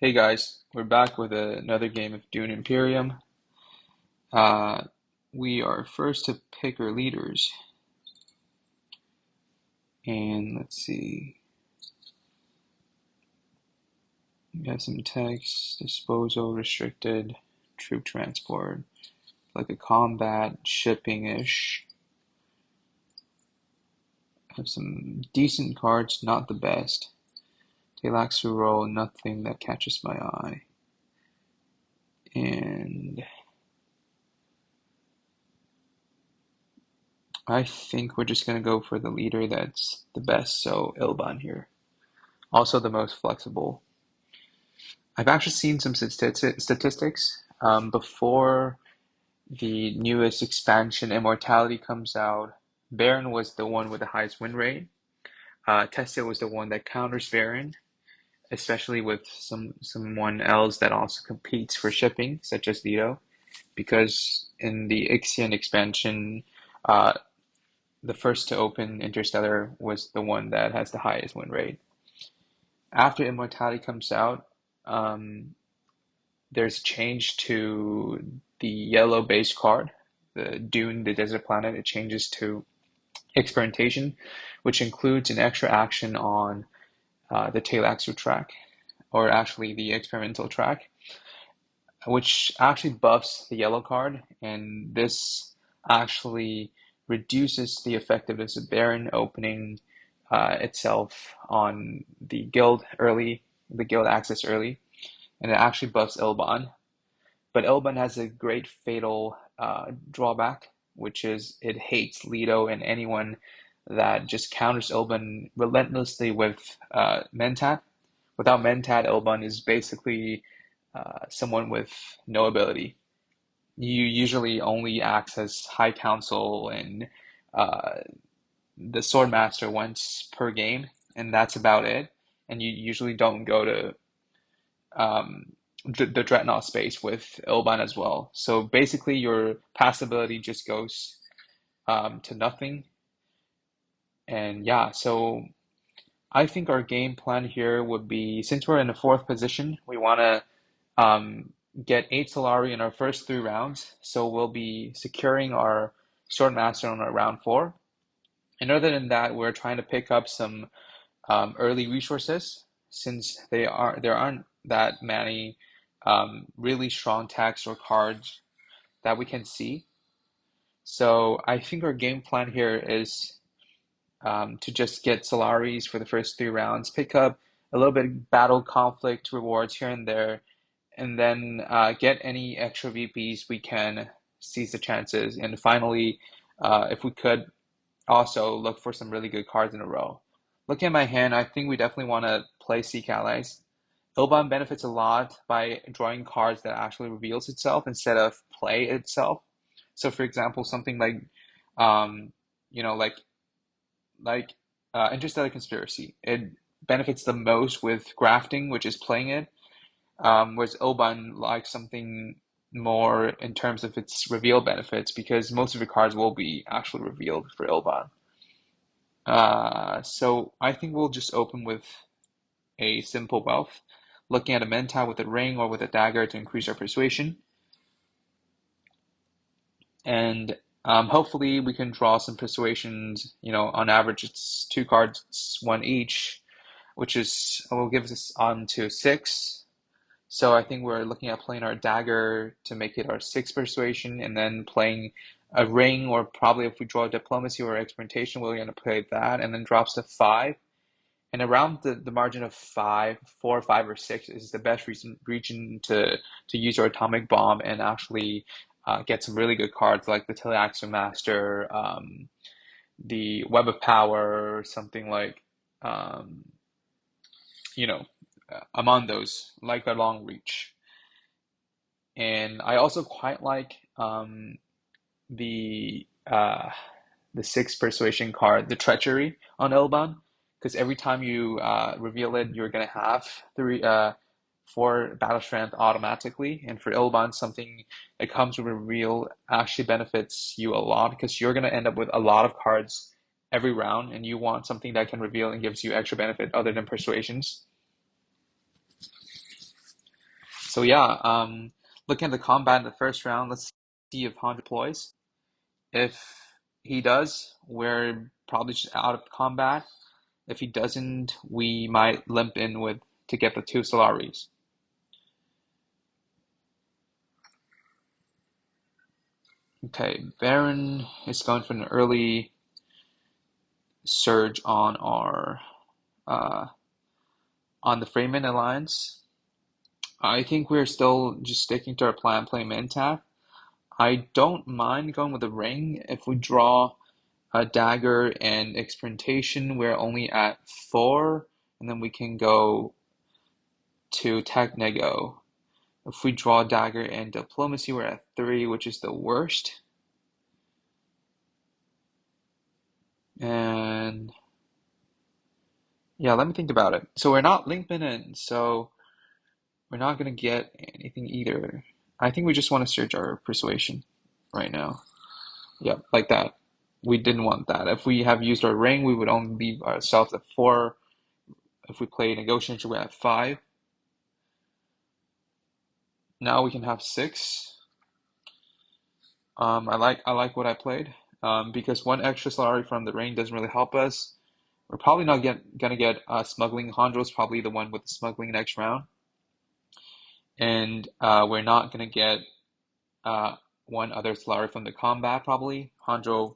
Hey guys, we're back with another game of Dune Imperium. Uh, we are first to pick our leaders, and let's see. We have some text, disposal, restricted, troop transport, like a combat, shipping-ish. Have some decent cards, not the best. Teilaxu roll, nothing that catches my eye. And I think we're just gonna go for the leader that's the best, so Ilban here. Also the most flexible. I've actually seen some statistics. Before the newest expansion, Immortality, comes out, Baron was the one with the highest win rate. Tesla was the one that counters Baron, especially with someone else that also competes for shipping, such as Lido. Because in the Ixion expansion, uh, the first to open Interstellar was the one that has the highest win rate. After Immortality comes out, um, there's a change to the yellow base card, the Dune, the desert planet. It changes to experimentation, which includes an extra action on the Teilaxu track, or actually the experimental track, which actually buffs the yellow card, and this actually reduces the effectiveness of Baron opening itself on the guild access early, and it actually buffs Ilban. But Ilban has a great fatal drawback, which is it hates Leto and anyone that just counters Ilban relentlessly with Mentat. Without Mentat, Ilban is basically someone with no ability. You usually only access High Council and uh, the Swordmaster once per game, and that's about it. And you usually don't go to the Dreadnought space with Ilban as well. So basically, your pass ability just goes to nothing. And yeah, so I think our game plan here would be, since we're in the fourth position, we want to get 8 Solari in our first 3 rounds. So we'll be securing our Swordmaster on our round 4. And other than that, we're trying to pick up some early resources, since there aren't that many really strong text or cards that we can see. So I think our game plan here is to just get Solaris for the first 3 rounds, pick up a little bit of battle conflict rewards here and there, and then get any extra VPs we can, seize the chances, and finally, if we could, also look for some really good cards in a row. Looking at my hand, I think we definitely want to play Seek Allies. Ilban benefits a lot by drawing cards that actually reveals itself instead of play itself. So, for example, something like, um, you know, like Interstellar Conspiracy. It benefits the most with grafting, which is playing it, whereas Ilban likes something more in terms of its reveal benefits, because most of your cards will be actually revealed for Ilban. So I think we'll just open with a simple wealth, looking at a Mentat with a ring or with a dagger to increase our persuasion. And hopefully we can draw some persuasions. On average, it's 2 cards, one each, which will give us on to 6. So I think we're looking at playing our dagger to make it our 6 persuasion, and then playing a ring, or probably if we draw diplomacy or experimentation, we're going to play that, and then drops to 5. And around the margin of 4, 5, or 6 is the best region to use your atomic bomb and actually get some really good cards like the Teleaxo Master, the Web of Power, something like, um, you know, among those, like a long reach. And I also quite like the uh, the 6 persuasion card, the Treachery on Elban, because every time you reveal it, you're gonna have 4 battle strength automatically. And for Elban, something that comes with reveal actually benefits you a lot, because you're gonna end up with a lot of cards every round, and you want something that can reveal and gives you extra benefit other than persuasions. So yeah, looking at the combat in the first round, let's see if Han deploys. If he does, we're probably just out of combat. If he doesn't, we might limp in with to get the two Solaris. Okay, Baron is going for an early surge uh, on the Freeman alliance. I think we're still just sticking to our plan, playing Mentat. I don't mind going with the ring if we draw a dagger and experimentation. We're only at four, and then we can go to tech nego. If we draw dagger and diplomacy, we're at three, which is the worst. And yeah, let me think about it. So we're not linking in, so we're not gonna get anything either. I think we just want to search our persuasion right now. Yep, like that. We didn't want that. If we have used our ring, we would only leave ourselves at four. If we play negotiation, we're at five. Now we can have six. I like what I played. Because one extra salary from the ring doesn't really help us. We're probably not gonna get smuggling. Hondro's probably the one with the smuggling next round, and we're not gonna get uh, one other salary from the combat probably. Hondro,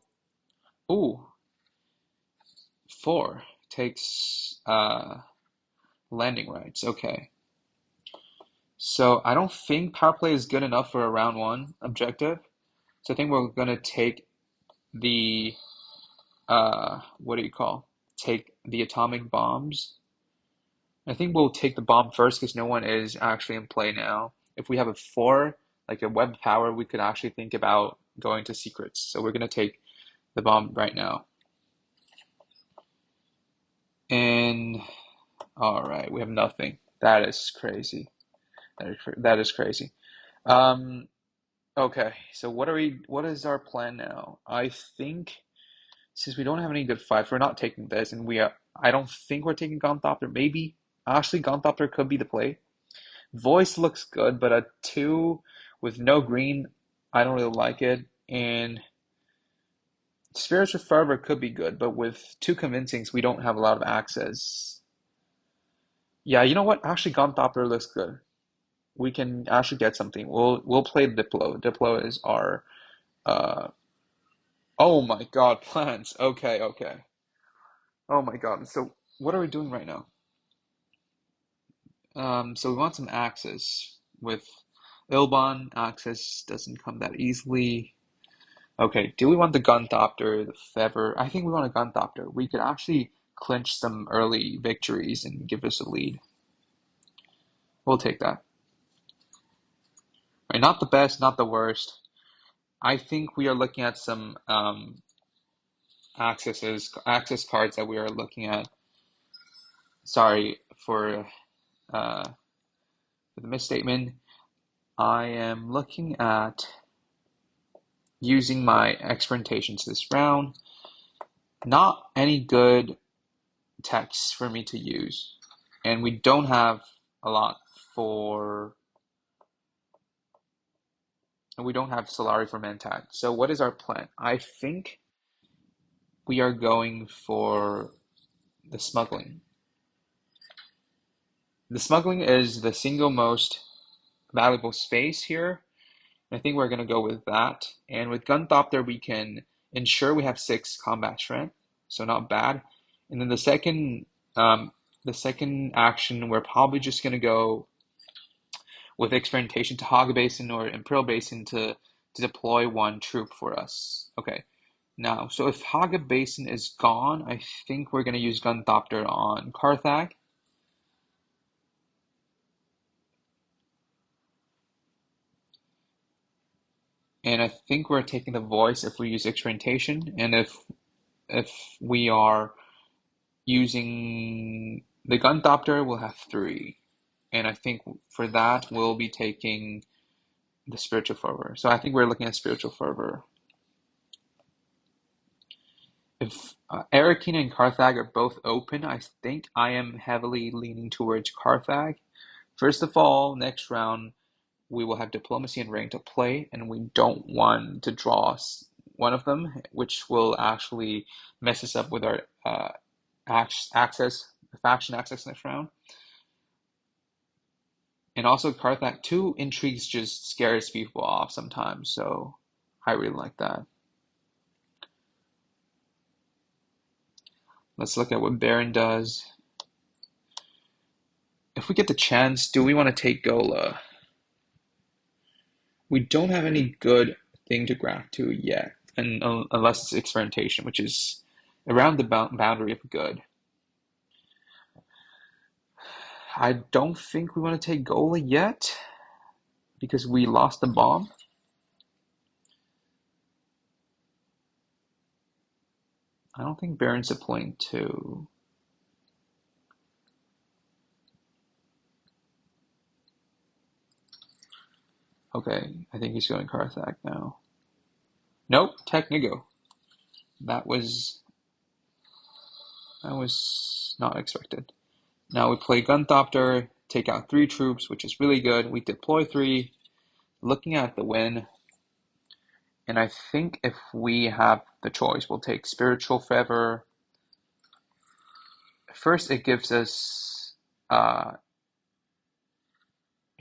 ooh, four takes landing rights. Okay, so I don't think power play is good enough for a round one objective. So I think we're gonna take the what do you call? Take the atomic bombs. I think we'll take the bomb first because no one is actually in play now. If we have a four, like a web power, we could actually think about going to secrets. So we're gonna take the bomb right now. And all right, we have nothing. That is crazy. That is crazy. Um, okay, so what is our plan now? I think since we don't have any good fights, we're not taking this, and I don't think we're taking Gunthopter. Maybe actually Gunthopter could be the play. Voice looks good, but a two with no green, I don't really like it. And Spiritual Fervor could be good, but with two convincings, we don't have a lot of access. Yeah, you know what? Actually, Gunthopter looks good. We can actually get something. We'll play Diplo. Diplo is our uh oh my God, plans. Okay, okay. Oh my God. So what are we doing right now? So we want some access. With Ilban, access doesn't come that easily. Okay, do we want the Gunthopter, the Feather? I think we want a Gunthopter. We could actually clinch some early victories and give us a lead. We'll take that. Right, not the best, not the worst. I think we are looking at some access cards that we are looking at. Sorry uh, for the misstatement. I am looking at using my experimentations this round. Not any good text for me to use. And we don't have a lot for, and we don't have Solari for Mentat. So what is our plan? I think we are going for the smuggling. The smuggling is the single most valuable space here. I think we're going to go with that. And with Gunthopter, we can ensure we have six combat strength, so not bad. And then the second action, we're probably just going to go with experimentation to Haga Basin or Imperial Basin to deploy one troop for us. Okay. Now, so if Haga Basin is gone, I think we're going to use Gunthopter on Carthag. And I think we're taking the voice if we use experimentation. And if we are using the Gunthopter, we'll have three. And I think for that, we'll be taking the Spiritual Fervor. So I think we're looking at Spiritual Fervor. If Arakina and Carthag are both open, I think I am heavily leaning towards Carthag. First of all, next round we will have diplomacy and rank to play, and we don't want to draw one of them, which will actually mess us up with our access, faction access next round. And also, Carthag 2 intrigues just scares people off sometimes, so I really like that. Let's look at what Baron does. If we get the chance, do we want to take Gola? We don't have any good thing to graph to yet, and unless it's experimentation, which is around the boundary of good. I don't think we want to take Gola yet because we lost the bomb. I don't think Baron's deploying to. Okay, I think he's going Carthag now. Nope, Technigo. That was not expected. Now we play Gunthopter, take out 3 troops, which is really good. We deploy 3, looking at the win. And I think if we have the choice, we'll take Spiritual Fever. First, it gives us a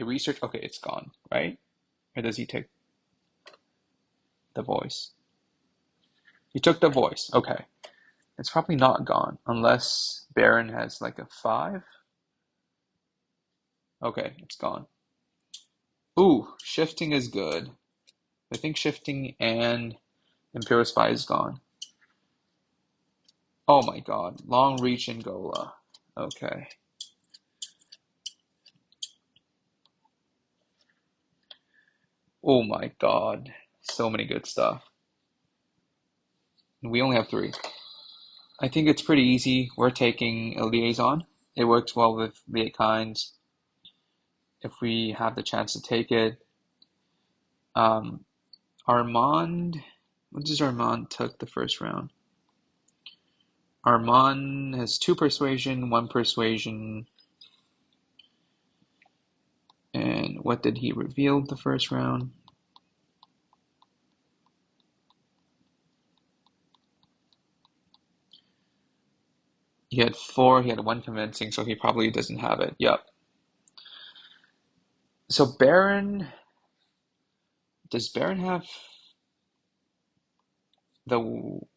research. Okay, it's gone, right? Or does he take the voice? He took the voice. Okay. It's probably not gone unless Baron has like a 5. Okay, it's gone. Ooh, shifting is good. I think shifting and Imperial Spy is gone. Oh my god, long reach and Gola. Okay. Oh my god, so many good stuff. We only have 3. I think it's pretty easy. We're taking a liaison. It works well with the 8 kinds. If we have the chance to take it. Armand, what does Armand took the first round? Armand has 2 persuasion, 1 persuasion. And what did he reveal the first round? He had 4, he had 1 convincing, so he probably doesn't have it. Yep. So Baron, does Baron have the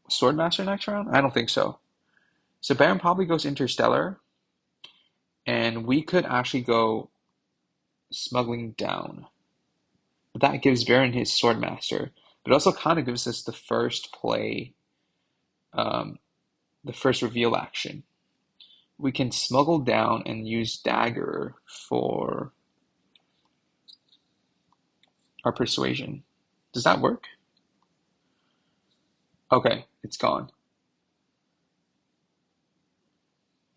Swordmaster next round? I don't think so. So Baron probably goes Interstellar, and we could actually go Smuggling Down. But that gives Baron his Swordmaster, but also kind of gives us the first play, um, the first reveal action. We can smuggle down and use Dagger for our persuasion. Does that work? Okay, it's gone.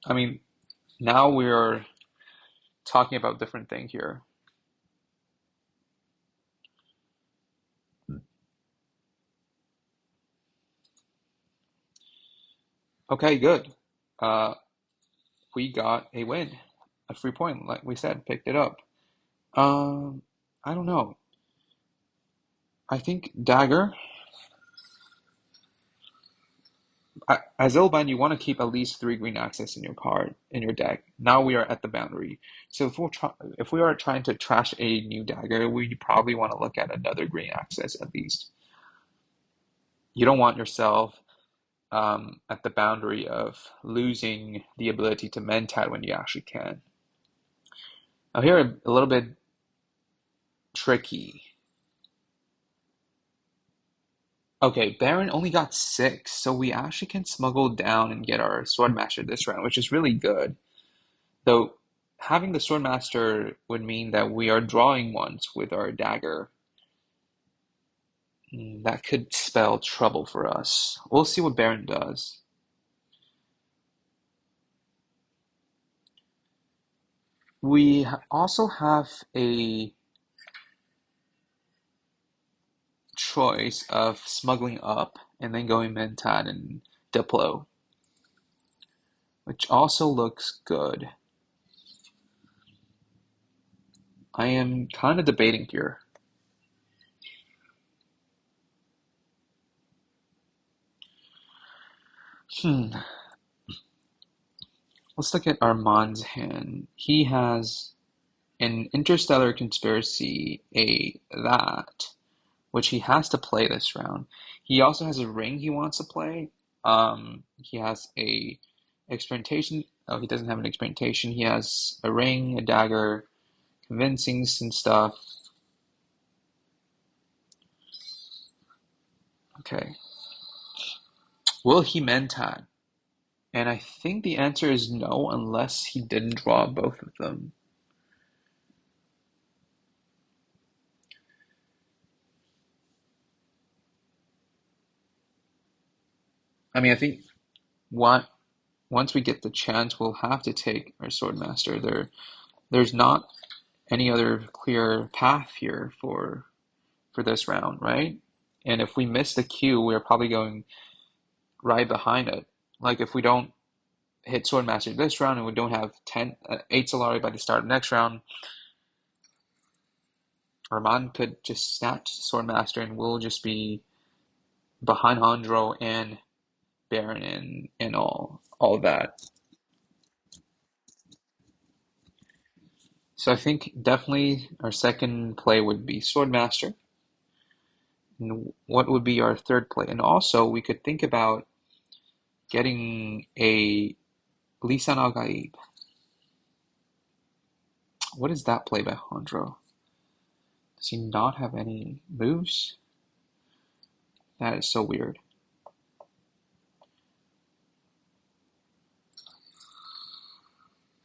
I mean, now we're talking about different things here. Okay, good. Uh, we got a win, a free point, like we said, picked it up. Um, I don't know. I think Dagger, as Ilban, you want to keep at least 3 green access in your card, in your deck. Now we are at the boundary. So if we are trying to trash a new Dagger, we probably want to look at another green access at least. You don't want yourself at the boundary of losing the ability to mentat when you actually can. Now here a little bit tricky. Okay, Baron only got 6, so we actually can smuggle down and get our Swordmaster this round, which is really good. Though having the Swordmaster would mean that we are drawing once with our dagger. That could spell trouble for us. We'll see what Baron does. We also have a choice of smuggling up and then going Mentat and Diplo, which also looks good. I am kind of debating here. Hmm. Let's look at Armand's hand. He has an interstellar conspiracy, a that, which he has to play this round. He also has a ring he wants to play. He has a experimentation. Oh, he doesn't have an experimentation. He has a ring, a dagger, convincing and stuff. Okay. Will he mentat? And I think the answer is no, unless he didn't draw both of them. I mean, I think what once we get the chance, we'll have to take our Swordmaster. There's not any other clear path here for this round, right? And if we miss the queue, we're probably going right behind it. Like if we don't hit Swordmaster this round and we don't have 8 Solari by the start of the next round, Armand could just snatch Swordmaster and we'll just be behind Hondro and Baron and all of that. So I think definitely our second play would be Swordmaster. And what would be our third play? And also we could think about getting a Lisan Al Gaib. What is that play by Hondro? Does he not have any moves? That is so weird.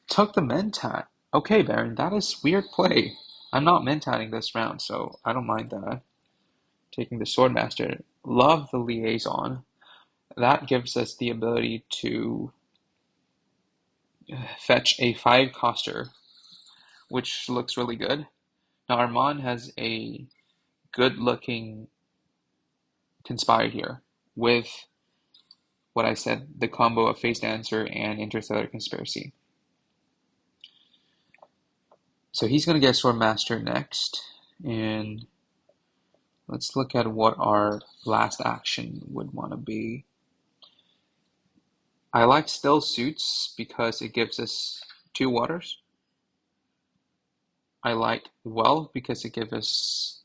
Took the Mentat. Okay, Baron, that is weird play. I'm not Mentating this round, so I don't mind that. Taking the Swordmaster. Love the Liaison. That gives us the ability to fetch a 5-coster, which looks really good. Now Armand has a good-looking Conspire here with what I said, the combo of Face Dancer and Interstellar Conspiracy. So he's going to get Swordmaster next, and let's look at what our last action would want to be. I like Still Suits because it gives us 2 waters. I like Wealth because it gives us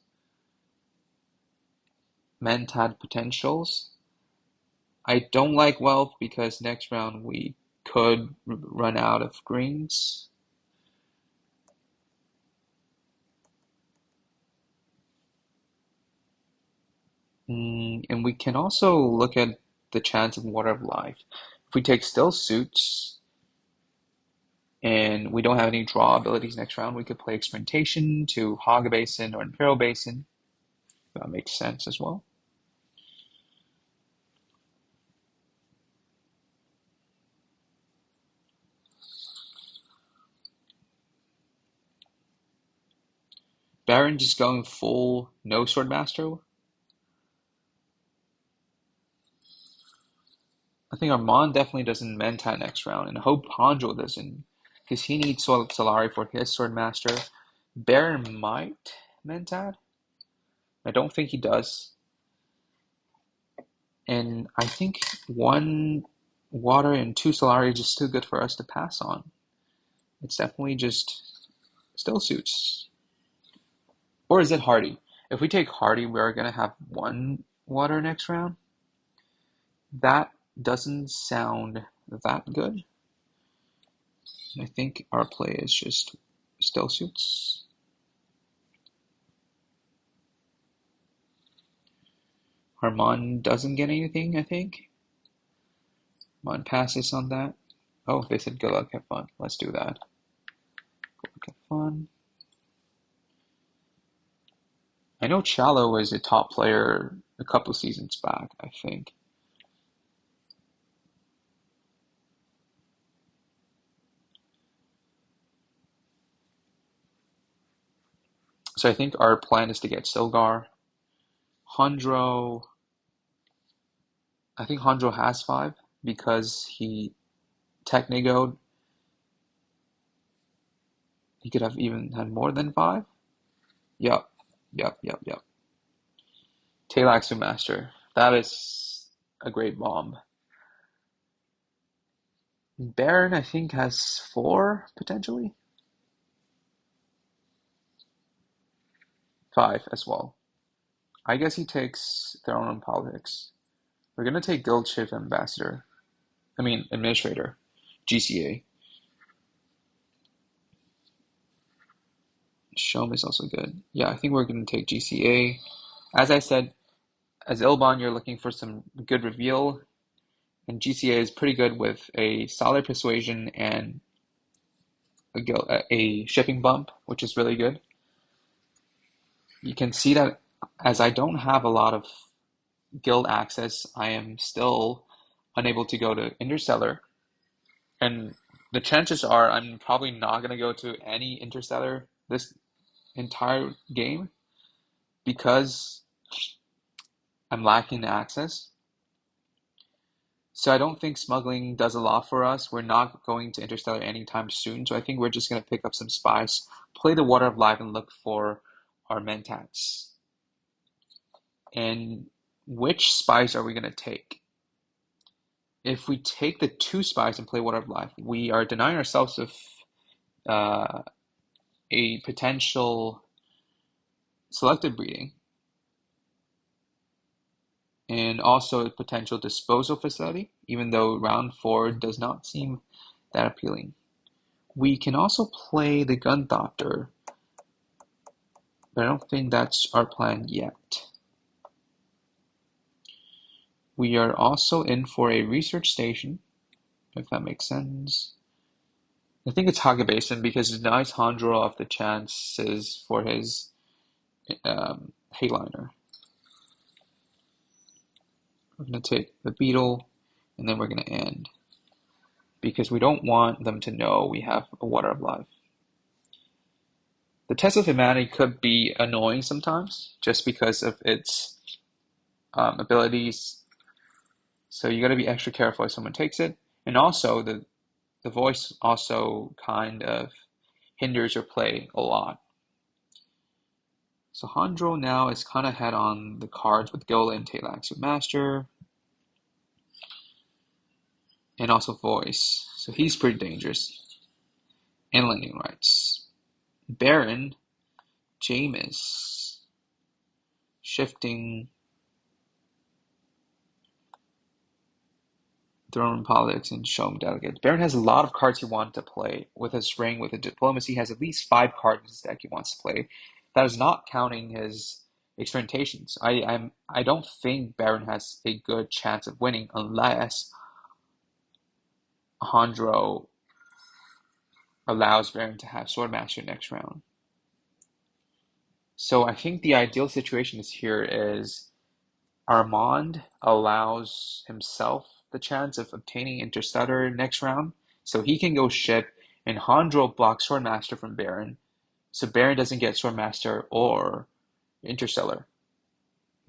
Mentad potentials. I don't like Wealth because next round we could run out of greens. And we can also look at the chance of Water of Life. If we take Still Suits and we don't have any draw abilities next round, we could play Experimentation to hog a basin or Imperial Basin. That makes sense as well. Baron just going full no Swordmaster. I think Armand definitely doesn't Mentat next round, and I hope Hanjo doesn't, because he needs Solari for his Swordmaster. Baron might Mentat. I don't think he does. And I think 1 water and 2 Solari is just too good for us to pass on. It's definitely just Still Suits. Or is it Hardy? If we take Hardy, we're going to have 1 water next round. That doesn't sound that good. I think our play is just Still Suits. Armand doesn't get anything, I think. Armand passes on that. Oh, they said good luck, have fun. Let's do that. Good luck, have fun. I know Chalo was a top player a couple seasons back, I think. So I think our plan is to get Silgar. Hondro, I think Hondro has 5 because he Technigoed. He could have even had more than five. Yup, yup, yup, yup. Taylaxu Master. That is a great bomb. Baron, I think, has four, potentially. Five as well. I guess he takes Throne and Politics. We're gonna take Guild Chief Ambassador. I mean, Administrator. GCA. Showm is also good. Yeah, I think we're gonna take GCA. As I said, as Ilban, you're looking for some good reveal, and GCA is pretty good with a solid persuasion and a shipping bump, which is really good. You can see that as I don't have a lot of guild access, I am still unable to go to Interstellar, and the chances are I'm probably not going to go to any Interstellar this entire game because I'm lacking the access. So I don't think smuggling does a lot for us. We're not going to Interstellar anytime soon, so I think we're just going to pick up some spice, play the Water of Life, and look for our mentats. And which spice are we going to take? If we take the two spies and play Water of Life, we are denying ourselves of uh, a potential selective breeding and also a potential disposal facility, even though round four does not seem that appealing. We can also play the Gun Doctor, but I don't think that's our plan yet. We are also in for a research station, if that makes sense. I think it's Hagebasin because it denies Hondro of the chances for his Hayliner. We're going to take the Beetle, and then we're going to end because we don't want them to know we have a Water of Life. The Test of Humanity could be annoying sometimes just because of its abilities. So you got to be extra careful if someone takes it. And also, the voice also kind of hinders your play a lot. So Hondro now is kind of head on the cards with Gola and Taylaxu Master. And also voice. So he's pretty dangerous. And landing rights. Baron, Jameis, shifting Throne Politics and Showm Delegate. Baron has a lot of cards he wants to play. With his ring, with his diplomacy, he has at least 5 cards in his deck he wants to play. That is not counting his experimentations. I don't think Baron has a good chance of winning unless Hondro allows Baron to have Swordmaster next round. So I think the ideal situation is here is Armand allows himself the chance of obtaining Interstellar next round, so he can go ship, and Hondro blocks Swordmaster from Baron, so Baron doesn't get Swordmaster or Interstellar.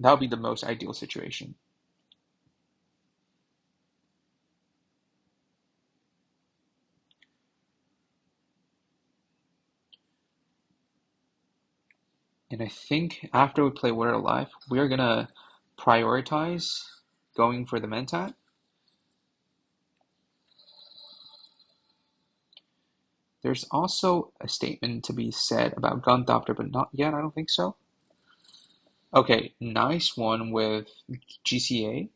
That would be the most ideal situation. And I think after we play Water Alive, we are gonna prioritize going for the Mentat. There's also a statement to be said about Gun Doctor, but not yet, I don't think so. Okay, nice one with GCA.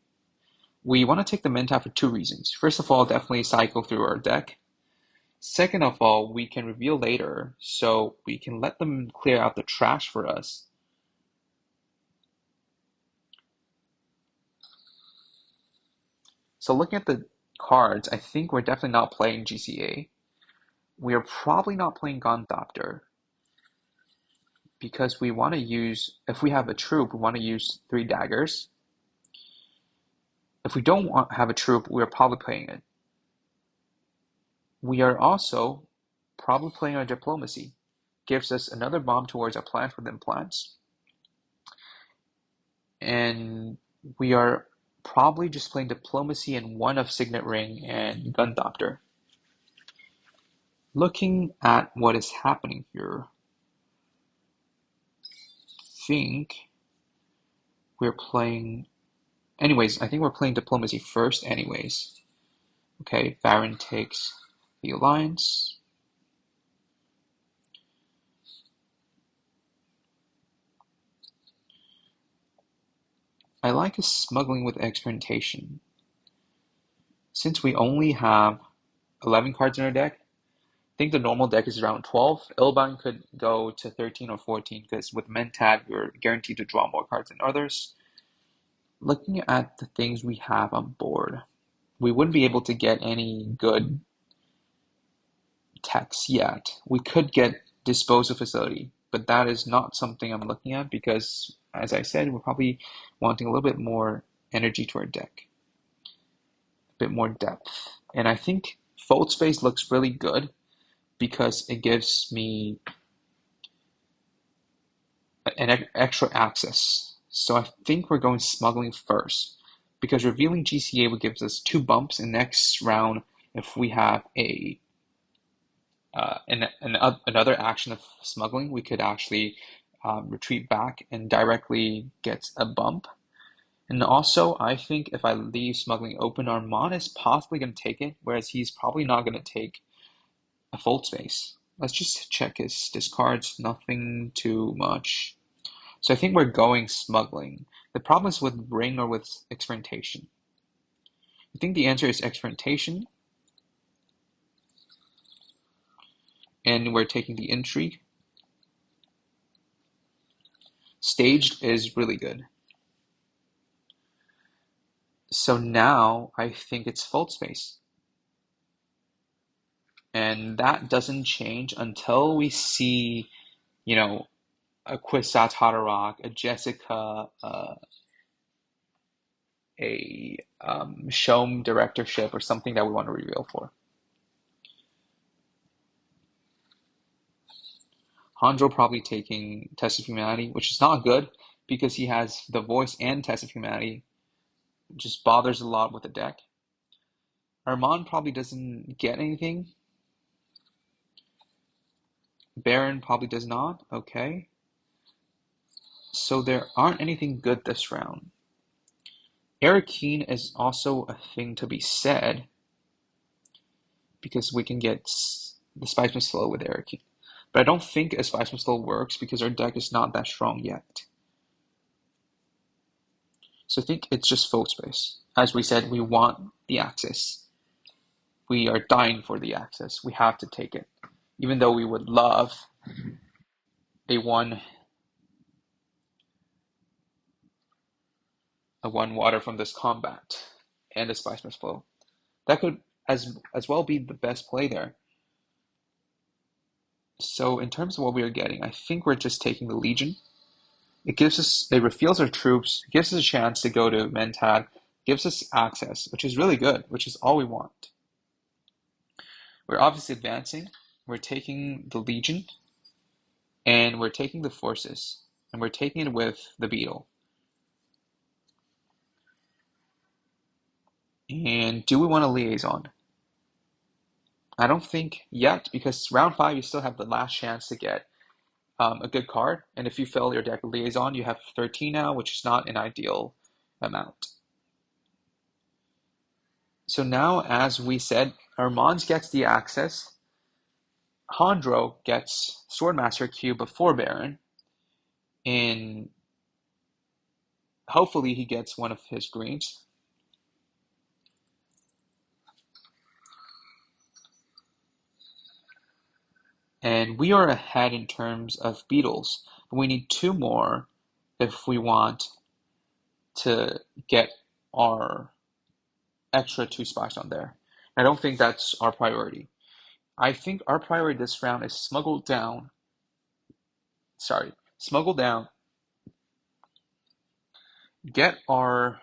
We want to take the Mentat for 2 reasons. First of all, definitely cycle through our deck. Second of all, we can reveal later, so we can let them clear out the trash for us. So looking at the cards, I think we're definitely not playing GCA. We are probably not playing Gundopter because we want to use, if we have a troop, we want to use 3 daggers. If we don't have a troop, we're probably playing it. We are also probably playing our diplomacy. Gives us another bomb towards our plants within plants. And we are probably just playing diplomacy and one of Signet Ring and Gun Doctor. Looking at what is happening here, I think we're playing. Anyways, I think we're playing diplomacy first, anyways. Okay, Baron takes the alliance. I like his smuggling with experimentation. Since we only have 11 cards in our deck, I think the normal deck is around 12. Ilban could go to 13 or 14 because with Mentad, you're guaranteed to draw more cards than others. Looking at the things we have on board, we wouldn't be able to get any good techs yet. We could get disposal facility, but that is not something I'm looking at because, as I said, we're probably wanting a little bit more energy to our deck, a bit more depth. And I think Fold Space looks really good because it gives me an extra access. So I think we're going smuggling first because revealing GCA would give us 2 bumps in next round if we have another action of smuggling, we could actually retreat back and directly get a bump. And also, I think if I leave smuggling open, Armand is possibly going to take it, whereas he's probably not going to take a fold space. Let's just check his discards, nothing too much. So I think we're going smuggling. The problem is with ring or with experimentation. I think the answer is experimentation, and we're taking the intrigue. Staged is really good. So now I think it's fold space. And that doesn't change until we see, you know, a Kwisatz Haderach, a Jessica, a Showm directorship, or something that we want to reveal for. Hanjo probably taking Test of Humanity, which is not good because he has the voice and Test of Humanity. It just bothers a lot with the deck. Armand probably doesn't get anything. Baron probably does not. Okay. So there aren't anything good this round. Eric Keane is also a thing to be said because we can get the Spiceman Slow with Eric Keane. But I don't think a Spiceman Slow works because our deck is not that strong yet. So I think it's just Fold Space. As we said, we want the access. We are dying for the access. We have to take it. Even though we would love a one water from this combat and a Spiceman Flow. That could as well be the best play there. So in terms of what we are getting, I think we're just taking the Legion. It reveals our troops, gives us a chance to go to Mentad, gives us access, which is really good, which is all we want. We're obviously advancing. We're taking the Legion, and we're taking the forces, and we're taking it with the Beetle. And do we want a liaison? I don't think yet, because round 5 you still have the last chance to get a good card, and if you fill your deck with liaison, you have 13 now, which is not an ideal amount. So now, as we said, Armand gets the access. Hondro gets Swordmaster Q before Baron, and hopefully he gets one of his greens. And we are ahead in terms of beetles, but we need 2 more if we want to get our extra 2 spots on there. I don't think that's our priority. I think our priority this round is smuggle down, get our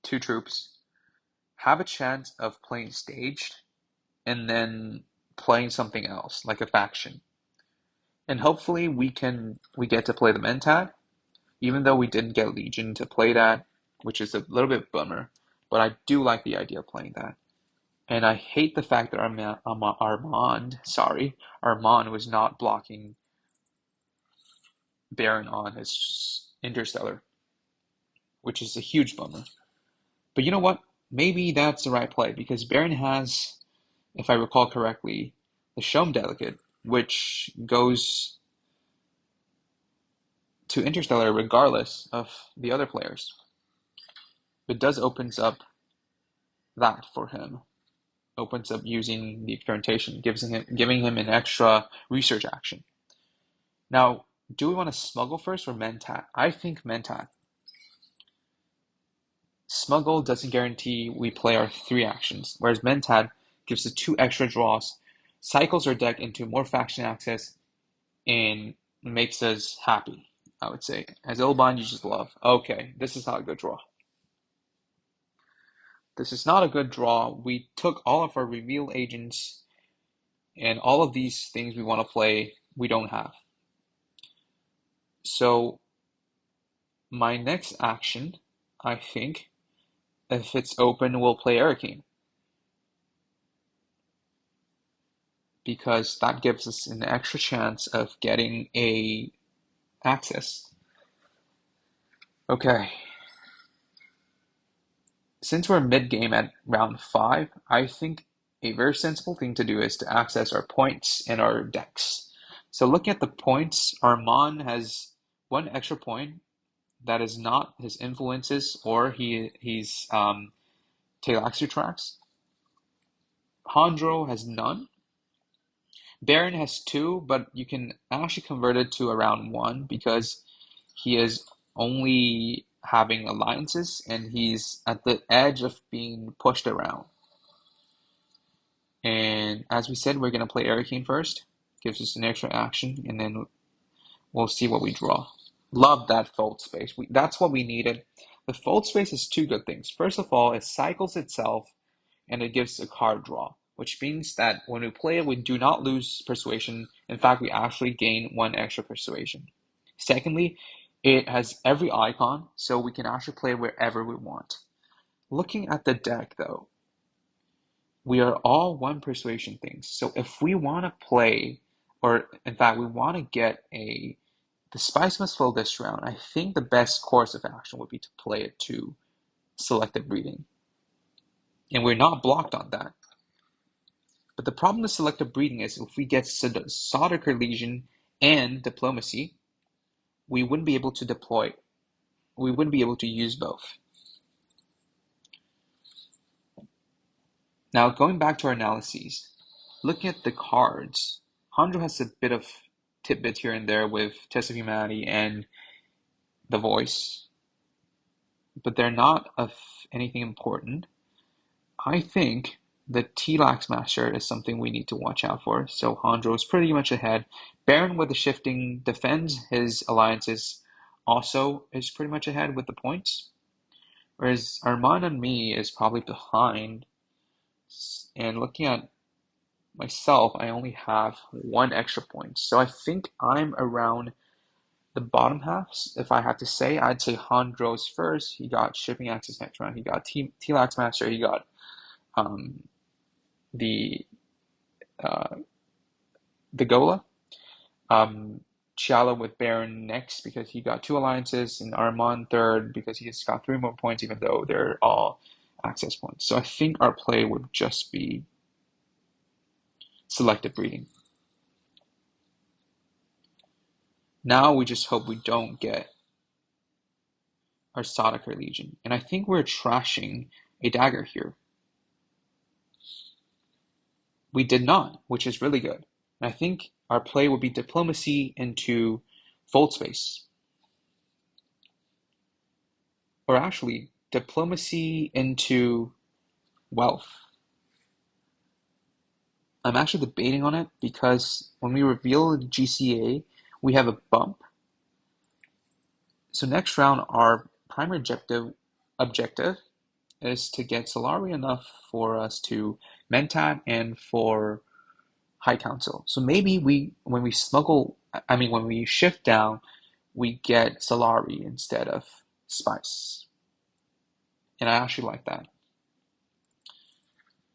2 troops, have a chance of playing staged, and then playing something else, like a faction. And hopefully we get to play the Mentad, even though we didn't get Legion to play that, which is a little bit bummer. But I do like the idea of playing that. And I hate the fact that Armand was not blocking Baron on his Interstellar, which is a huge bummer. But you know what? Maybe that's the right play because Baron has, if I recall correctly, the Shome Delegate, which goes to Interstellar regardless of the other players. It does opens up that for him. Opens up using the experimentation, giving him an extra research action. Now, do we want to smuggle first or mentat? I think mentat. Smuggle doesn't guarantee we play our three actions, whereas mentat gives the two extra draws, cycles our deck into more faction access, and makes us happy, I would say. As Ilban, you just love. Okay, this is not a good draw. This is not a good draw. We took all of our reveal agents and all of these things we want to play, we don't have. So my next action, I think, if it's open, we'll play Hurricane because that gives us an extra chance of getting a access. Okay, since we're mid-game at round 5, I think a very sensible thing to do is to access our points and our decks. So looking at the points, Armand has one extra point that is not his influences or he's Teleaxu tracks. Hondro has none. Baron has two, but you can actually convert it to around one because he is only having alliances and he's at the edge of being pushed around. And as we said, we're going to play Hurricane first. Gives us an extra action, and then we'll see what we draw. Love that fold space. That's what we needed. The fold space is two good things. First of all, it cycles itself and it gives a card draw, which means that when we play it, we do not lose persuasion. In fact, we actually gain one extra persuasion. Secondly, it has every icon, so we can actually play wherever we want. Looking at the deck, though, we are all one persuasion things. So if we want to play, or in fact, we want to get the spice must fill this round, I think the best course of action would be to play it to selective breeding. And we're not blocked on that. But the problem with selective breeding is if we get Sodoker Legion and Diplomacy, we wouldn't be able to deploy. We wouldn't be able to use both. Now, going back to our analyses, looking at the cards, Hondro has a bit of tidbits here and there with Test of Humanity and The Voice, but they're not of anything important. I think the T-Lax Master is something we need to watch out for. So Hondro is pretty much ahead. Baron with the shifting defends his alliances also is pretty much ahead with the points. Whereas Armand and me is probably behind. And looking at myself, I only have one extra point. So I think I'm around the bottom half. If I had to say, I'd say Hondro's first. He got shipping access next round. He got T-Lax Master. He got um, the uh, the Gola. Chiala with Baron next because he got two alliances, and Armand third because he's got three more points, even though they're all access points. So I think our play would just be selective breeding. Now we just hope we don't get our Sardaukar Legion, and I think we're trashing a dagger here. We did not, which is really good. And I think our play would be diplomacy into fold space. Or actually, diplomacy into wealth. I'm actually debating on it because when we reveal GCA, we have a bump. So next round, our primary objective is to get Solari enough for us to mentat and for High Council. So maybe when we when we shift down, we get Solari instead of Spice. And I actually like that.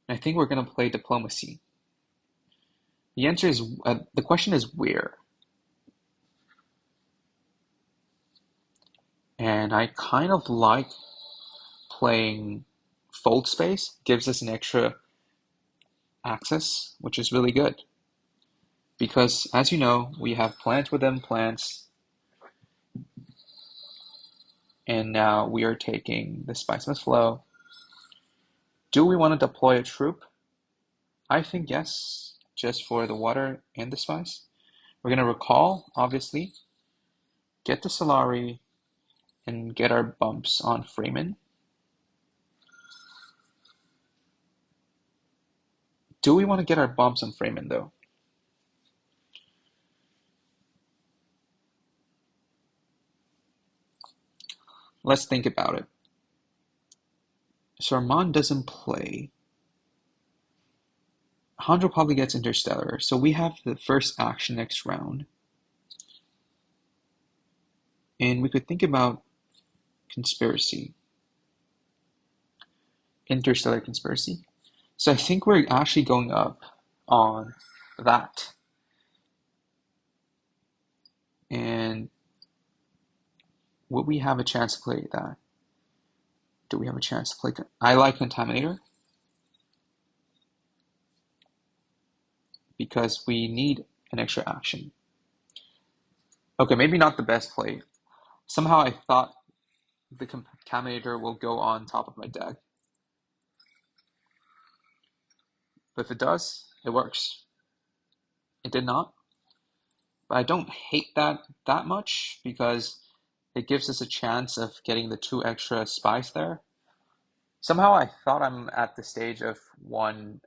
I think we're going to play diplomacy. The question is where, and I kind of like playing fold space. Gives us an extra access, which is really good because, as you know, we have plants within plants, and now we are taking the spice must flow. Do we want to deploy a troop? I think yes, just for the water and the spice. We're going to recall, obviously, get the Solari, and get our bumps on Freeman. Do we want to get our bumps on Freeman, though? Let's think about it. So Armand doesn't play. Handro probably gets Interstellar. So we have the first action next round. And we could think about conspiracy. Interstellar conspiracy. So I think we're actually going up on that. And would we have a chance to play that? Do we have a chance to play? I like Contaminator because we need an extra action. Okay, maybe not the best play. Somehow I thought the Contaminator will go on top of my deck. But if it does, it works. It did not. But I don't hate that much because it gives us a chance of getting the two extra spies there. Somehow I thought I'm at the stage of one,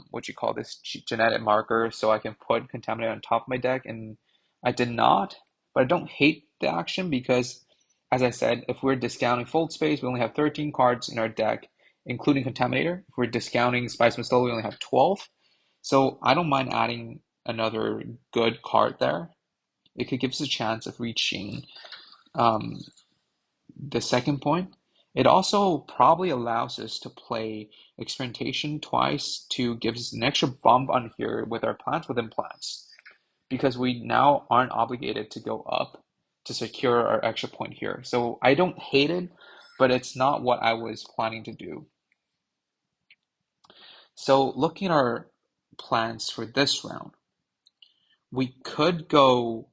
what you call this genetic marker, so I can put Contaminate on top of my deck, and I did not. But I don't hate the action because, as I said, if we're discounting Fold Space, we only have 13 cards in our deck, including Contaminator. If we're discounting Spice Mistol, we only have 12. So I don't mind adding another good card there. It could give us a chance of reaching um, the second point. It also probably allows us to play experimentation twice to give us an extra bump on here with our plants within plants because we now aren't obligated to go up to secure our extra point here. So I don't hate it, but it's not what I was planning to do. So looking at our plans for this round, we could go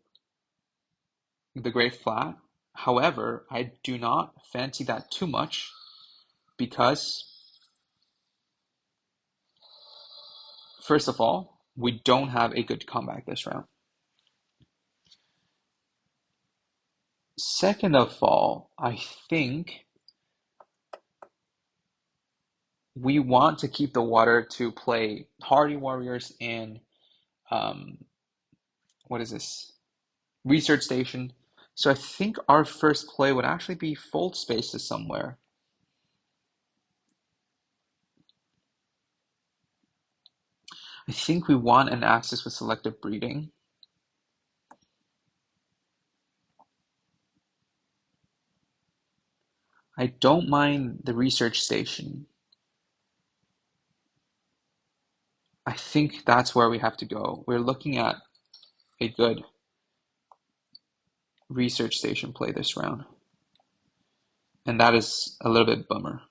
the Great Flat. However, I do not fancy that too much because, first of all, we don't have a good comeback this round. Second of all, I think we want to keep the water to play Hardy Warriors and um, what is this? Research Station. So I think our first play would actually be Fold Spaces somewhere. I think we want an axis with selective breeding. I don't mind the Research Station. I think that's where we have to go. We're looking at a good Research Station play this round, and that is a little bit bummer.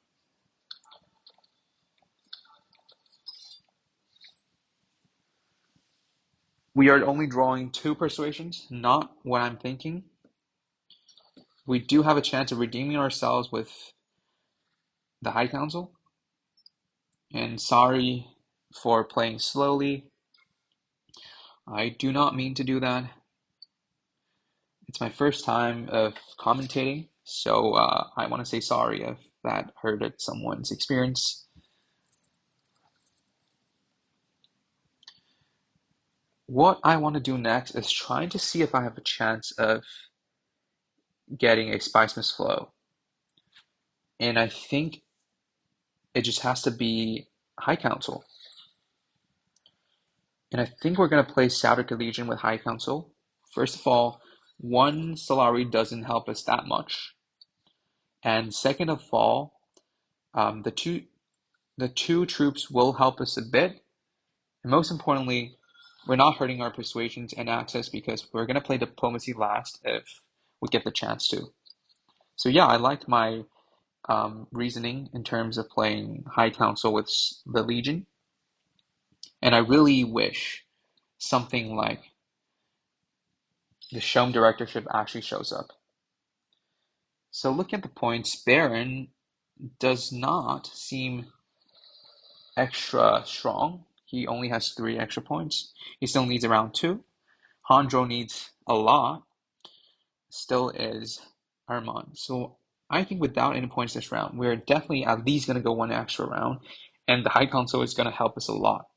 We are only drawing two persuasions, not what I'm thinking. We do have a chance of redeeming ourselves with the High Council, and sorry for playing slowly. I do not mean to do that. It's my first time of commentating, so I want to say sorry if that hurted someone's experience. What I want to do next is trying to see if I have a chance of getting a Spice Miss Flow. And I think it just has to be High Council. And I think we're going to play Soudic Legion with High Council. First of all, one Solari doesn't help us that much. And second of all, the two the two troops will help us a bit. And most importantly, we're not hurting our persuasions and access because we're going to play diplomacy last if we get the chance to. So yeah, I liked my reasoning in terms of playing High Council with the Legion. And I really wish something like the Showm directorship actually shows up. So looking at the points, Baron does not seem extra strong. He only has 3 extra points. He still needs around 2. Hondro needs a lot. Still is Armand. So I think without any points this round, we're definitely at least going to go 1 extra round. And the High Council is going to help us a lot.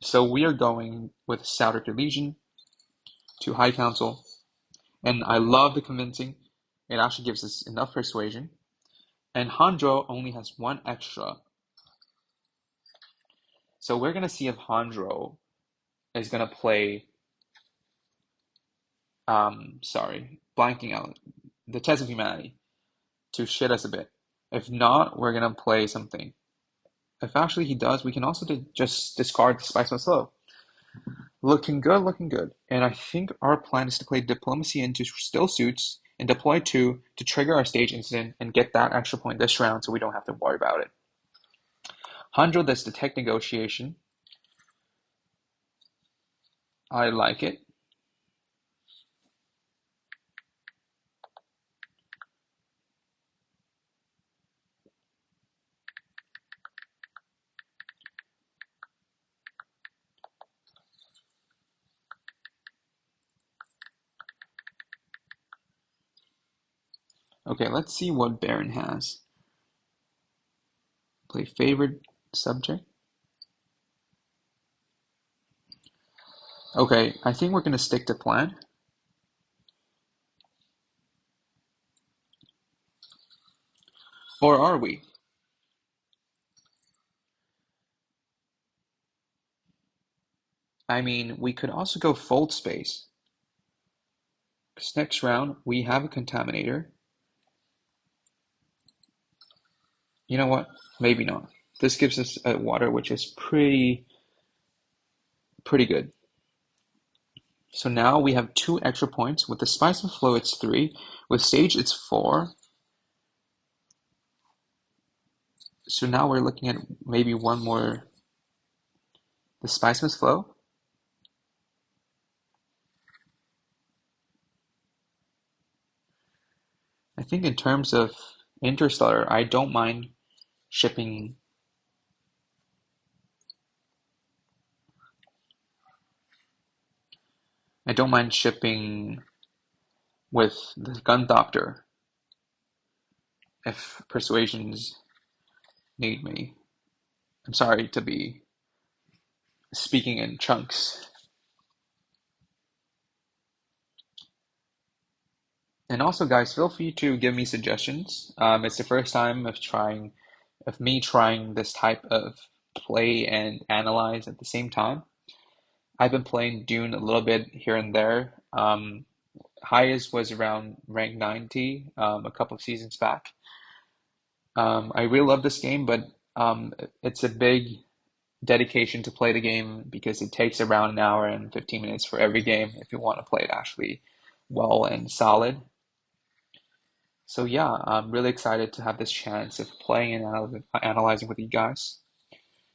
So we are going with Souter Legion to High Council. And I love the convincing. It actually gives us enough persuasion. And Hondro only has 1 extra. So we're going to see if Hondro is going to play, blanking out, the Test of Humanity to shit us a bit. If not, we're going to play something. If actually he does, we can also just discard the Spice Slow. Looking good, looking good. And I think our plan is to play Diplomacy into Still Suits and deploy 2 to trigger our stage incident and get that extra point this round so we don't have to worry about it. Hondro does Detect Negotiation. I like it. Okay, let's see what Baron has. Play favorite subject. Okay, I think we're going to stick to plan. Or are we? I mean, we could also go Fold Space. Because next round, we have a Contaminator. You know what? Maybe not. This gives us a water which is pretty good. So now we have 2 extra points. With the Spice of Flow, it's 3. With Sage, it's 4. So now we're looking at maybe one more. The Spice must flow. I think in terms of Interstellar, I don't mind shipping. I don't mind shipping with the Gun Doctor if persuasions need me. I'm sorry to be speaking in chunks. And also, guys, feel free to give me suggestions. It's the first time of me trying this type of play and analyze at the same time. I've been playing Dune a little bit here and there. Highest was around rank 90 a couple of seasons back. I really love this game, but it's a big dedication to play the game because it takes around an hour and 15 minutes for every game if you want to play it actually well and solid. So yeah, I'm really excited to have this chance of playing and analyzing with you guys.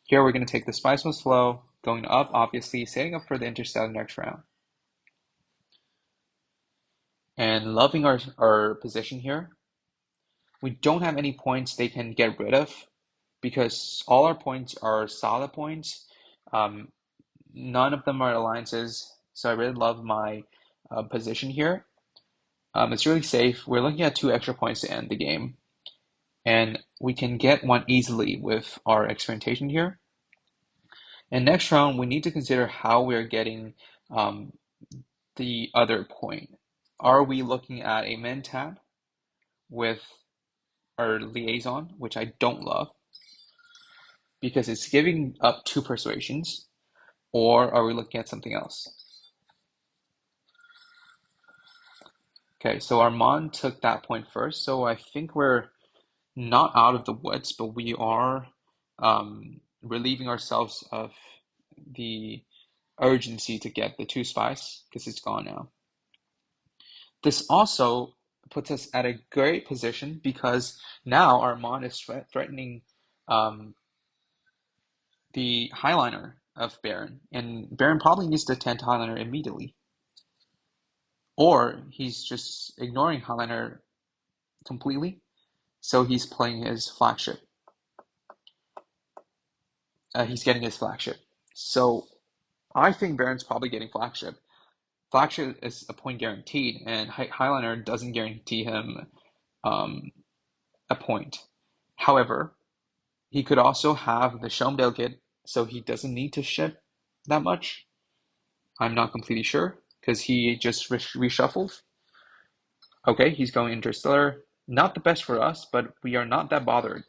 Here we're going to take the Spice Must Flow, going up, obviously, setting up for the Interstellar next round. And loving our position here. We don't have any points they can get rid of because all our points are solid points. Um, None of them are alliances, so I really love my position here. It's really safe. We're looking at 2 extra points to end the game, and we can get one easily with our experimentation here. And next round, we need to consider how we're getting um, the other point. Are we looking at a Mentat with our liaison, which I don't love because it's giving up 2 persuasions, or are we looking at something else? Okay, so Armand took that point first, so I think we're not out of the woods, but we are relieving ourselves of the urgency to get the two spice because it's gone now. This also puts us at a great position because now Armand is threatening um, the Highliner of Baron, and Baron probably needs to attend Highliner immediately, or he's just ignoring Highliner completely. So he's playing his flagship. He's getting his flagship. So I think Baron's probably getting flagship. Flagship is a point guaranteed, and Highliner doesn't guarantee him um, a point. However, he could also have the Shelm Delegate, so he doesn't need to ship that much. I'm not completely sure because he just reshuffled. Okay, he's going Interstellar. Not the best for us, but we are not that bothered.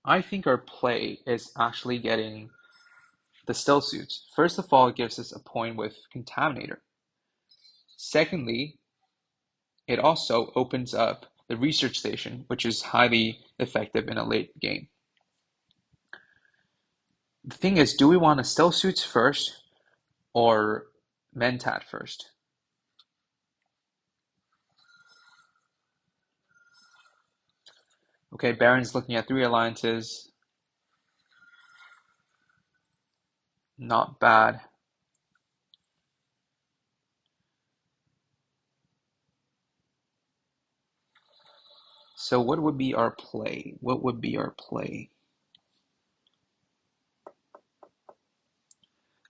I think our play is actually getting the still suits. First of all, it gives us a point with Contaminator. Secondly, it also opens up the research station, which is highly effective in a late game. The thing is, do we want to still suits first or Mentat first? Okay, Baron's looking at three alliances. Not bad. So what would be our play? What would be our play?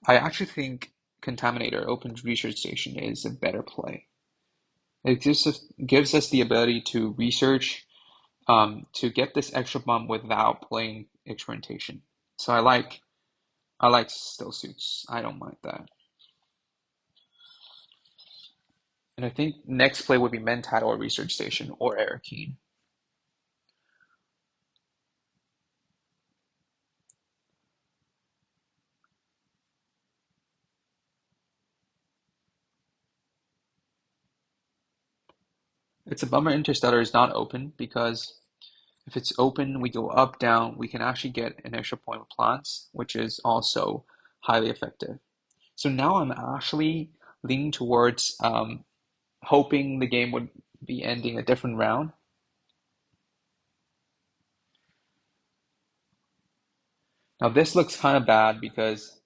I actually think Contaminator Open Research Station is a better play. It gives us the ability to research, to get this extra bump without playing experimentation. So I like still suits. I don't mind that. And I think next play would be Mentat or Research Station or Arakeen. It's a bummer Interstellar is not open because if it's open, we go up, down, we can actually get an extra point with plants, which is also highly effective. So now I'm actually leaning towards hoping the game would be ending a different round. Now this looks kind of bad because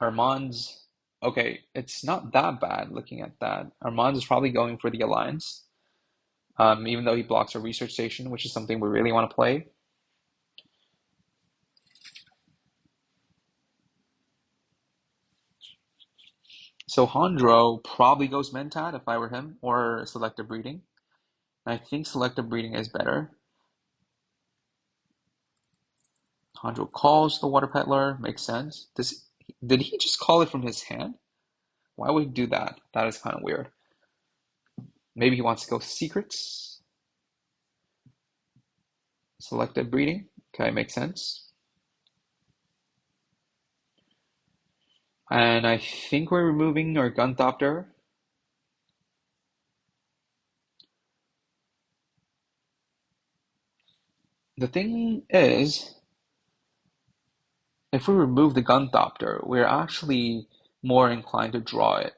Armand's okay, it's not that bad looking at that. Armand is probably going for the Alliance, even though he blocks a research station, which is something we really want to play. So Hondro probably goes Mentat if I were him, or selective breeding. And I think selective breeding is better. Hondro calls the water peddler, makes sense. Did he just call it from his hand? Why would he do that? That is kind of weird. Maybe he wants to go secrets. Selective breeding. Okay, makes sense. And I think we're removing our Gunthopter. The thing is, if we remove the Gunthopter, we're actually more inclined to draw it.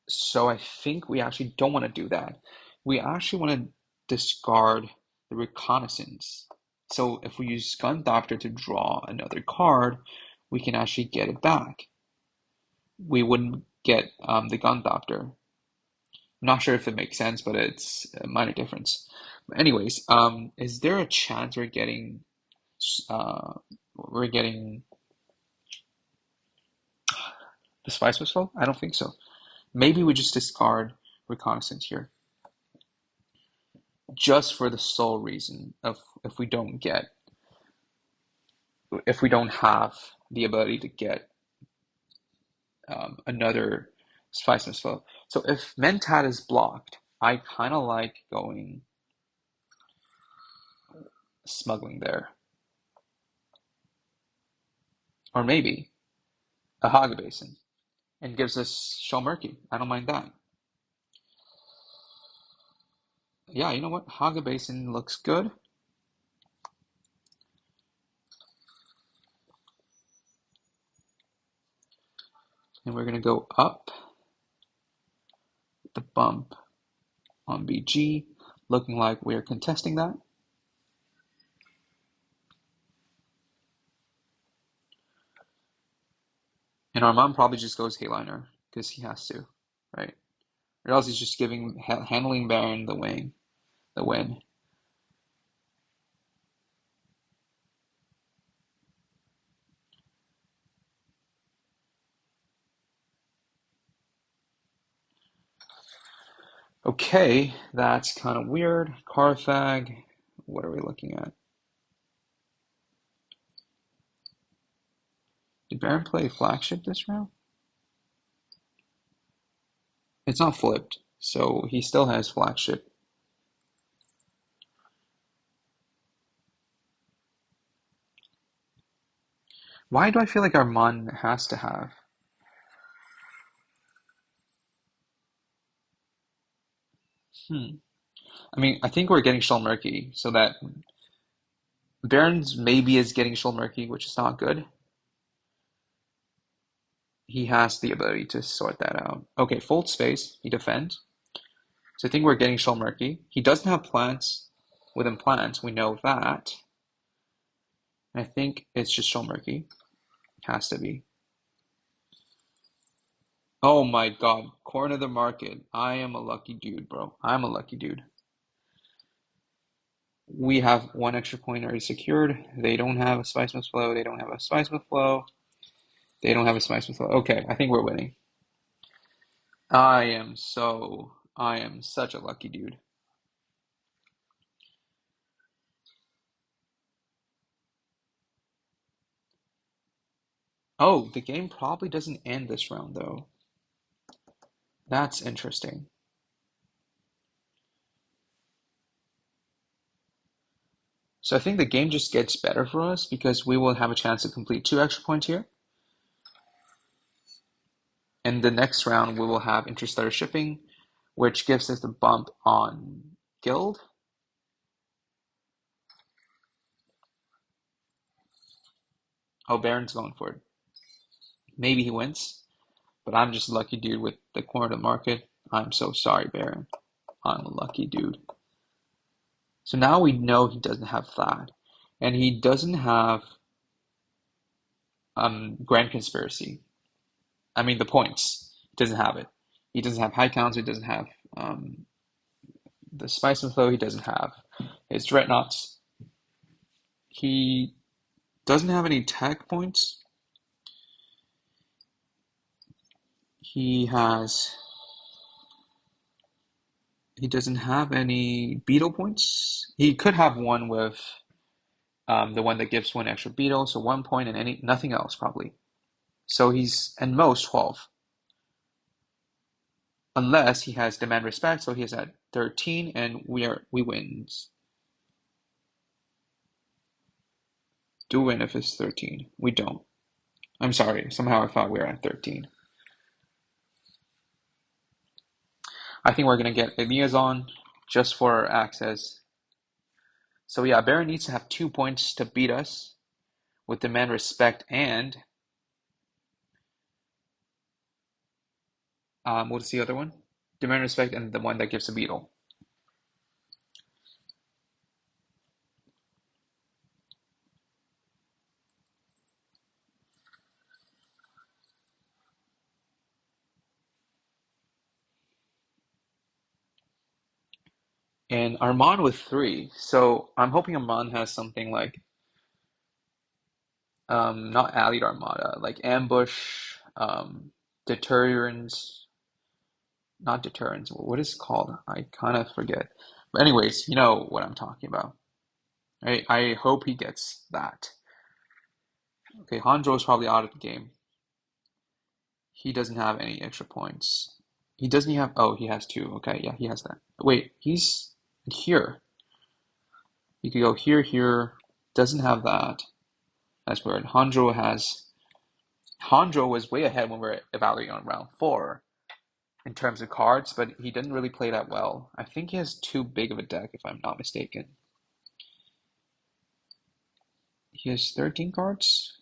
So I think we actually don't want to do that. We actually want to discard the reconnaissance. So if we use Gunthopter to draw another card, we can actually get it back. We wouldn't get the Gunthopter. I'm not sure if it makes sense, but it's a minor difference. But anyways, is there a chance uh, we're getting the Spice Whistle? I don't think so. Maybe we just discard reconnaissance here, just for the sole reason of if we don't have the ability to get another Spice Whistle. So if Mentat is blocked, I kind of like going smuggling there, or maybe a Haga Basin and gives us Shell Murky. I don't mind that. Yeah, you know what? Haga Basin looks good. And we're gonna go up the bump on BG, looking like we're contesting that. And Armand probably just goes Hayliner because he has to, right? Or else he's just giving handling Baron the win. Okay, that's kind of weird. Carthag, what are we looking at? Did Baron play flagship this round? It's not flipped, so he still has flagship. Why do I feel like Armand has to have? Hmm. I mean, I think we're getting Shulmurky, so that Baron's maybe is getting Shulmurky, which is not good. He has the ability to sort that out. Okay, fold space, he defends. So I think we're getting Shulmurky. He doesn't have plants within plants, we know that. I think it's just Shulmurky. Has to be. Oh my God, corner of the market. I am a lucky dude, bro. I'm a lucky dude. We have one extra point already secured. They don't have a Spice Mist Flow. They don't have a Spice Mist Flow. They don't have a Spice Mist Flow. Okay, I think we're winning. I am such a lucky dude. Oh, the game probably doesn't end this round though. That's interesting. So I think the game just gets better for us because we will have a chance to complete two extra points here. And the next round we will have interstellar shipping, which gives us the bump on guild. Oh, Baron's going for it. Maybe he wins, but I'm just a lucky dude with the corner of the market. I'm so sorry, Baron. I'm a lucky dude. So now we know he doesn't have that. And he doesn't have Grand Conspiracy. I mean, the points. He doesn't have it. He doesn't have high counts. He doesn't have the Spice and Flow. He doesn't have his Dreadnoughts. He doesn't have any tech points. He has. He doesn't have any beetle points. He could have one with the one that gives one extra beetle, so 1 point and any nothing else probably. So he's at most 12, unless he has demand respect. So he's at 13, and we wins. Do win if it's 13. We don't. I'm sorry. Somehow I thought we were at 13. I think we're gonna get a liaison just for access. So yeah, Baron needs to have 2 points to beat us with demand respect and what's the other one? Demand respect and the one that gives a beetle. And Armand with three. So I'm hoping Armand has something like not allied armada, like ambush, deterrence, not deterrence. What is it called? I kind of forget. But anyways, you know what I'm talking about. I hope he gets that. Okay, Hanjo is probably out of the game. He doesn't have any extra points. He doesn't have. Oh, he has two. Okay, yeah, he has that. Wait, he's here. You could go here, here. Doesn't have that. That's weird. Hanjo has. Hanjo was way ahead when we were evaluating on round four. in terms of cards, but he didn't really play that well. I think he has too big of a deck, if I'm not mistaken. He has 13 cards?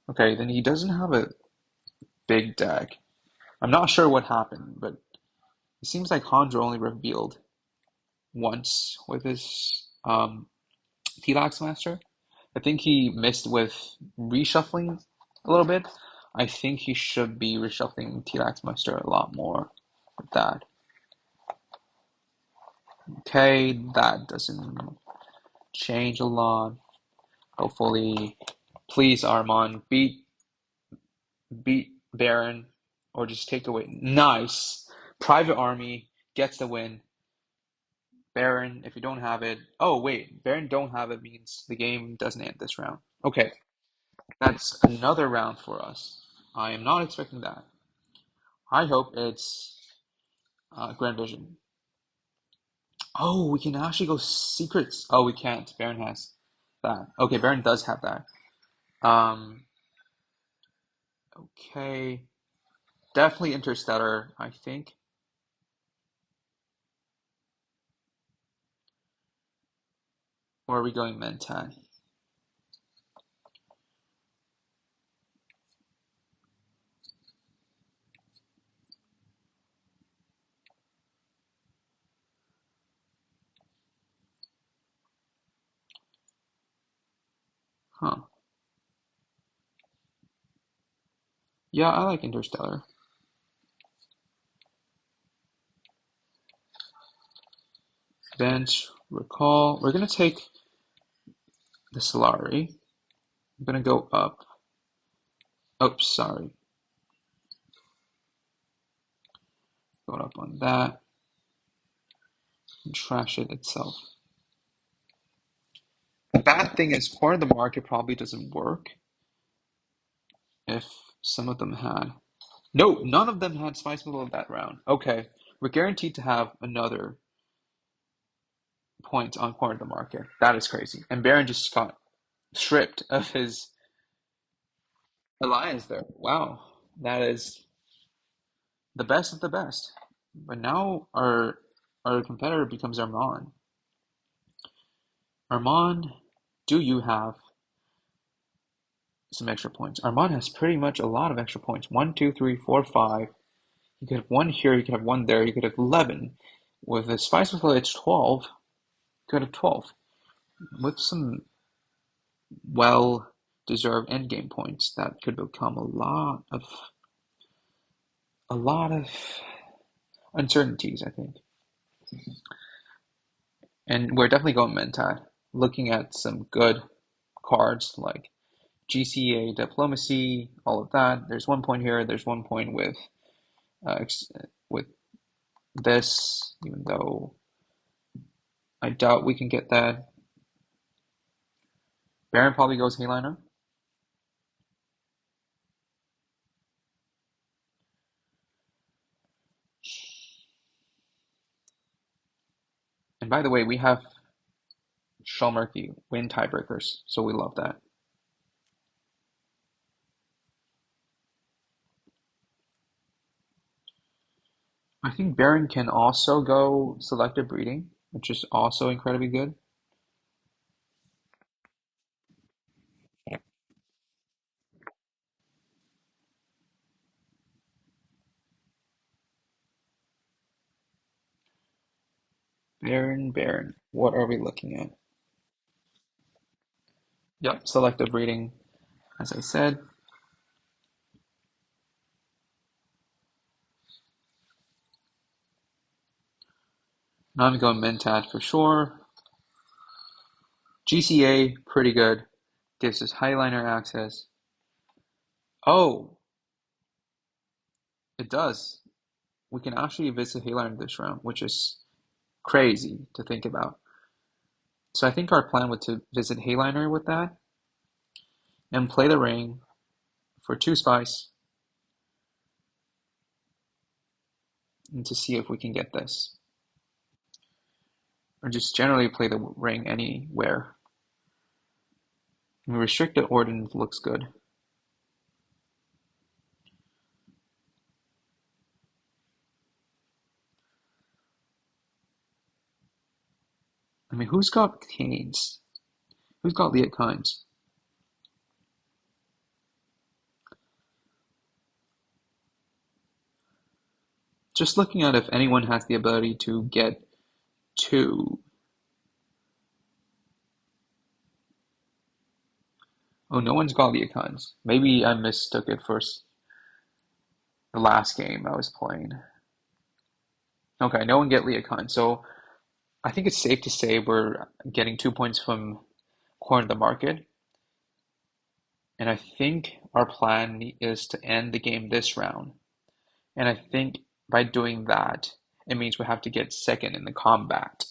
Okay, then he doesn't have a big deck. I'm not sure what happened, but it seems like Hanjo only revealed once with his T-Lax Master. I think he missed with reshuffling a little bit. I think he should be reshuffling T-Lax Master a lot more with that. Okay, that doesn't change a lot. Hopefully, please Armon, beat Baron or just take away. Nice. Private Army gets the win. Baron, if you don't have it. Oh, wait. Baron don't have it means the game doesn't end this round. Okay. That's another round for us. I am not expecting that. I hope it's Grand Vision. Oh, we can actually go secrets. Oh, we can't. Baron has that. Okay, Baron does have that. Um, okay. Definitely Interstellar, I think. Or are we going Mentat? Huh. Yeah, I like Interstellar. Bench, recall. We're gonna take the Solari. I'm gonna go up. Oops, sorry. Going up on that and trash it itself. The bad thing is part of the market probably doesn't work if some of them had. No, none of them had Spice Middle of that round. Okay, we're guaranteed to have another point on part of the market. That is crazy. And Baron just got stripped of his alliance there. Wow, that is the best of the best. But now our competitor becomes Armand. Armand, do you have some extra points? Armand has pretty much a lot of extra points. One, two, three, four, five. You could have one here, you could have one there, you could have 11. With the Spice with it's 12, you could have 12. With some well deserved endgame points, that could become a lot of uncertainties, I think. And we're definitely going Mentat, looking at some good cards like GCA diplomacy, all of that. There's one point here. There's one point uh, with this, even though I doubt we can get that. Baron probably goes Hayliner. And by the way, we have Shellmurky win tiebreakers, so we love that. I think Baron can also go selective breeding, which is also incredibly good. Baron. What are we looking at? Yep, selective breeding, as I said. Now I'm going Mentat for sure. GCA, pretty good. Gives us Highliner access. Oh, it does. We can actually visit Highliner this round, which is crazy to think about. So I think our plan was to visit Highliner with that and play the ring for 2 spice and to see if we can get this. Or just generally play the ring anywhere. And restricted ordnance looks good. I mean, who's got Canes? Who's got Liet Kynes? Just looking at if anyone has the ability to get two. Oh, no one's got Liet Kynes. Maybe I mistook it for the last game I was playing. Okay, no one get Liet Kynes. So I think it's safe to say we're getting 2 points from Corner of the Market. And I think our plan is to end the game this round. And I think by doing that, it means we have to get second in the combat.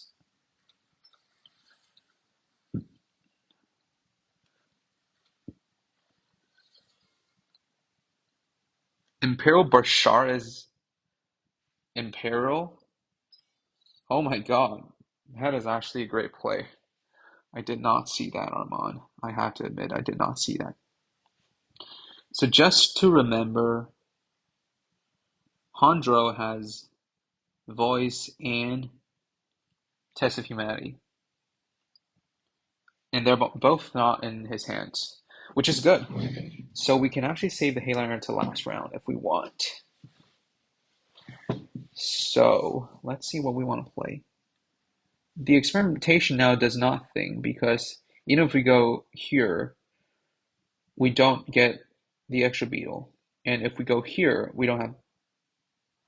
Imperial Bashar is Imperial? Oh my God. That is actually a great play. I did not see that, Armand. I have to admit, I did not see that. So just to remember, Hondro has voice and test of humanity, and they're both not in his hands, which is good. So we can actually save the Hayliner to last round if we want. So let's see what we want to play. The experimentation now does nothing because even if we go here, we don't get the extra beetle. And if we go here, we don't have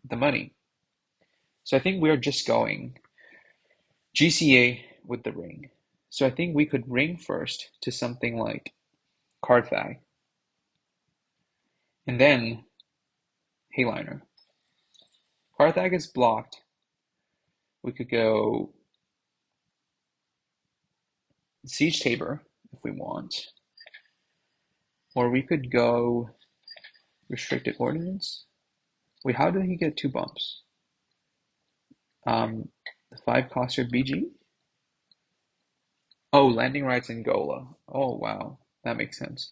the money. So I think we're just going GCA with the ring. So I think we could ring first to something like Carthag, and then Hayliner. Carthag is blocked. We could go Siege Tabor if we want, or we could go Restricted Ordnance. Wait, how did he get two bumps? The five coster BG? Oh, landing rights in Gola. Oh, wow. That makes sense.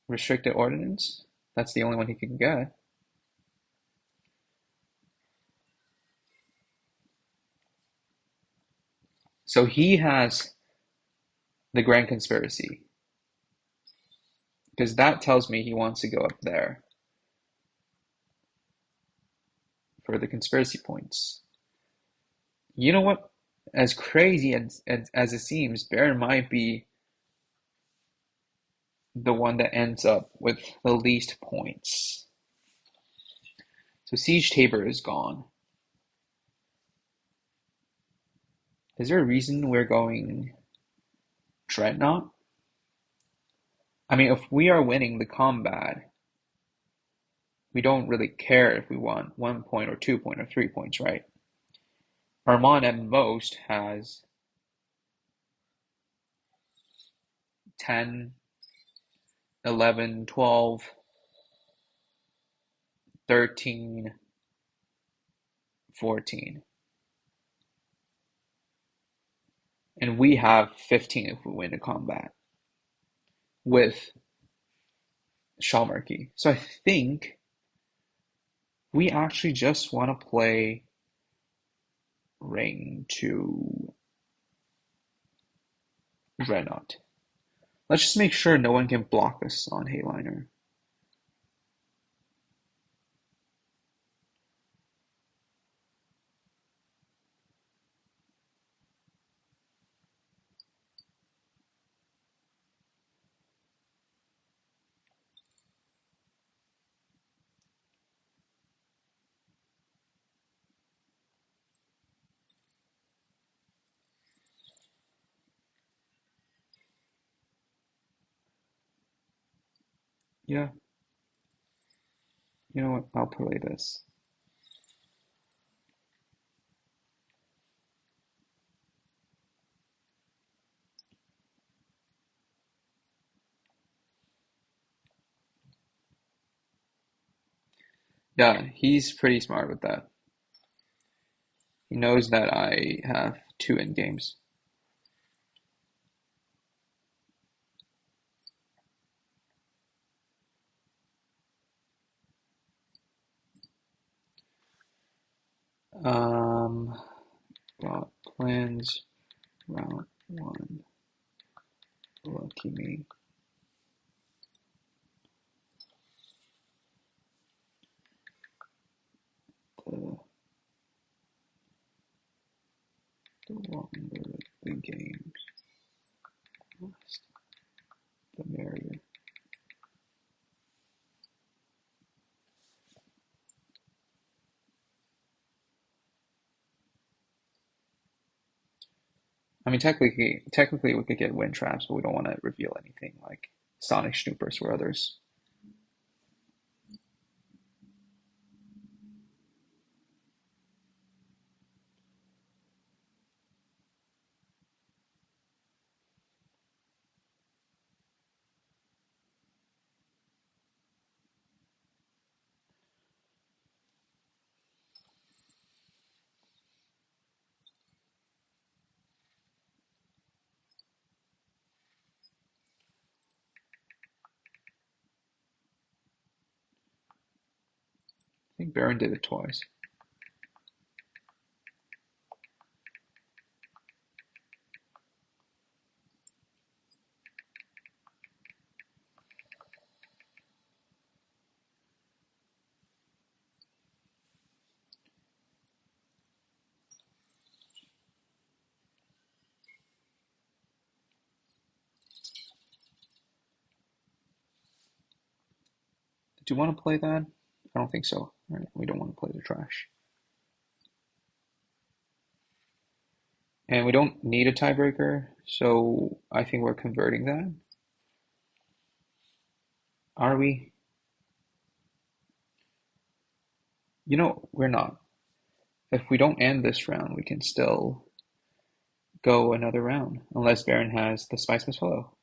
Restricted Ordnance? That's the only one he can get. So he has the Grand Conspiracy, because that tells me he wants to go up there for the conspiracy points. You know what? As crazy as it seems, Baron might be the one that ends up with the least points. So Siege Tabor is gone. Is there a reason we're going Dreadnought? I mean, if we are winning the combat, we don't really care if we want 1 point or 2 point or 3 points, right? Armand at most has 10, 11, 12, 13, 14. And we have 15 if we win the combat with Shalmarky. So I think we actually just want to play Ring to Dreadnought. Let's just make sure no one can block us on Hayliner. Yeah, you know what? I'll play this. Yeah, he's pretty smart with that. He knows that I have two end games. Um, got plans. Round one. Lucky me. The, the longer the game lasts, the merrier. I mean, technically, we could get wind traps, but we don't want to reveal anything like Sonic Snoopers or others. I think Baron did it twice. Do you want to play that? I don't think so. Right? We don't want to play the trash. And we don't need a tiebreaker, so I think we're converting that. Are we? We're not. If we don't end this round, we can still go another round, unless Baron has the Spice Must Follow.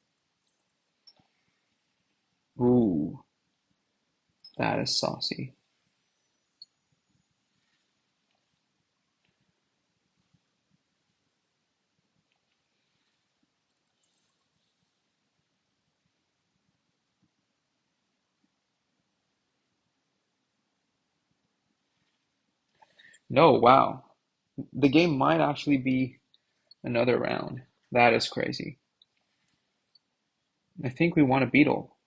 Ooh, that is saucy. No, wow. The game might actually be another round. That is crazy. I think we want a beetle.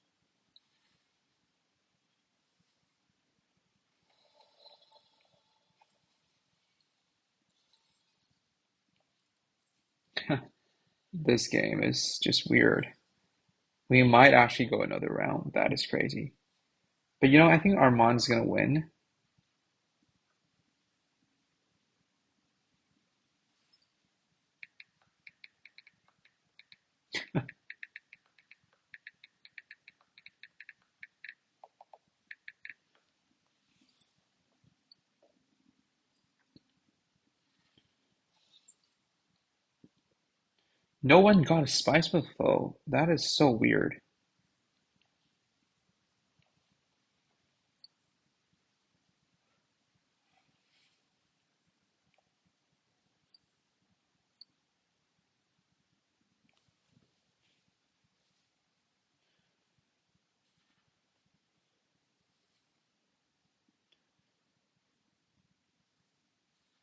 This game is just weird. We might actually go another round. That is crazy. But I think Armand's gonna win. No one got a Spice with Foe. That is so weird.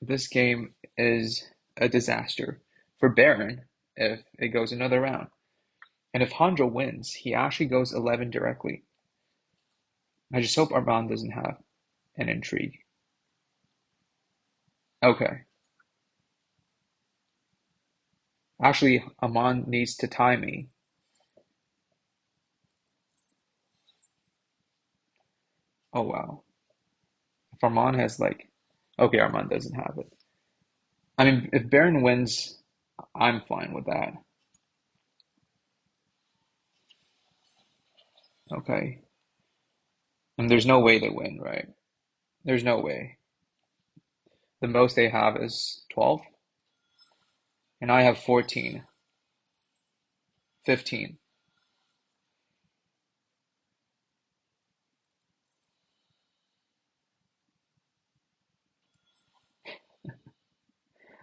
This game is a disaster for Baron if it goes another round. And if Hanjo wins, he actually goes 11 directly. I just hope Armand doesn't have an intrigue. Okay. Actually, Armand needs to tie me. Oh wow. If Armand has like, okay, Armand doesn't have it. I mean, if Baron wins, I'm fine with that. Okay. And there's no way they win, right? There's no way. The most they have is 12, and I have 14, 15.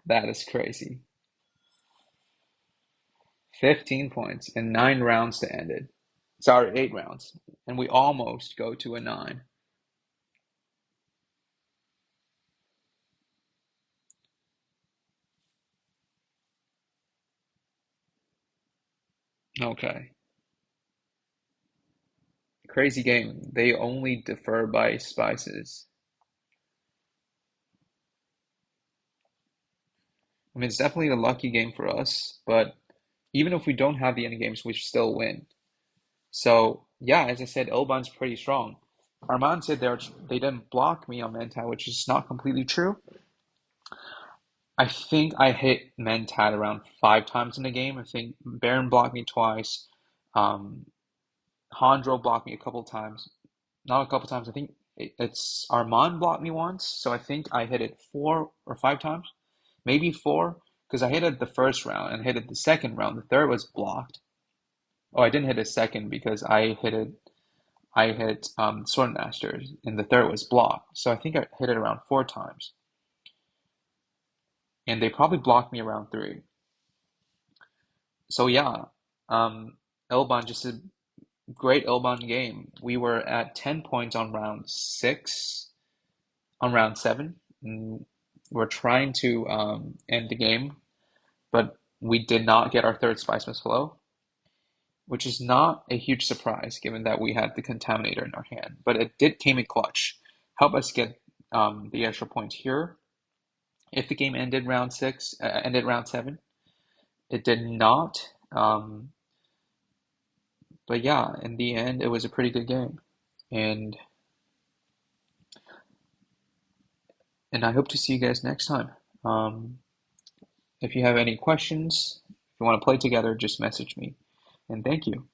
That is crazy. 15 points and 9 rounds to end it. Sorry, 8 rounds. And we almost go to a 9. Okay. Crazy game. They only differ by spices. I mean, it's definitely a lucky game for us, but even if we don't have the end games, we still win. So yeah, as I said, Ilban's pretty strong. Arman said they didn't block me on Mentat, which is not completely true. I think I hit Mentat around 5 times in the game. I think Baron blocked me twice. Um, Hondro blocked me a couple times. Not a couple times. I think it's Arman blocked me once. So I think I hit it 4 or 5 times, maybe four, because I hit it the first round and hit it the second round. The third was blocked. Oh, I didn't hit a second because I hit Swordmaster, and the third was blocked. So I think I hit it around 4 times, and they probably blocked me around three. So yeah, um, Elban, just a great Elban game. We were at 10 points on round six, on round seven. And we're trying to end the game, but we did not get our third Spiceman's Flow, which is not a huge surprise given that we had the Contaminator in our hand. But it did came in clutch, help us get the extra points here. If the game ended round seven, it did not. But yeah, in the end, it was a pretty good game, and I hope to see you guys next time. Um, if you have any questions, if you want to play together, just message me. And thank you.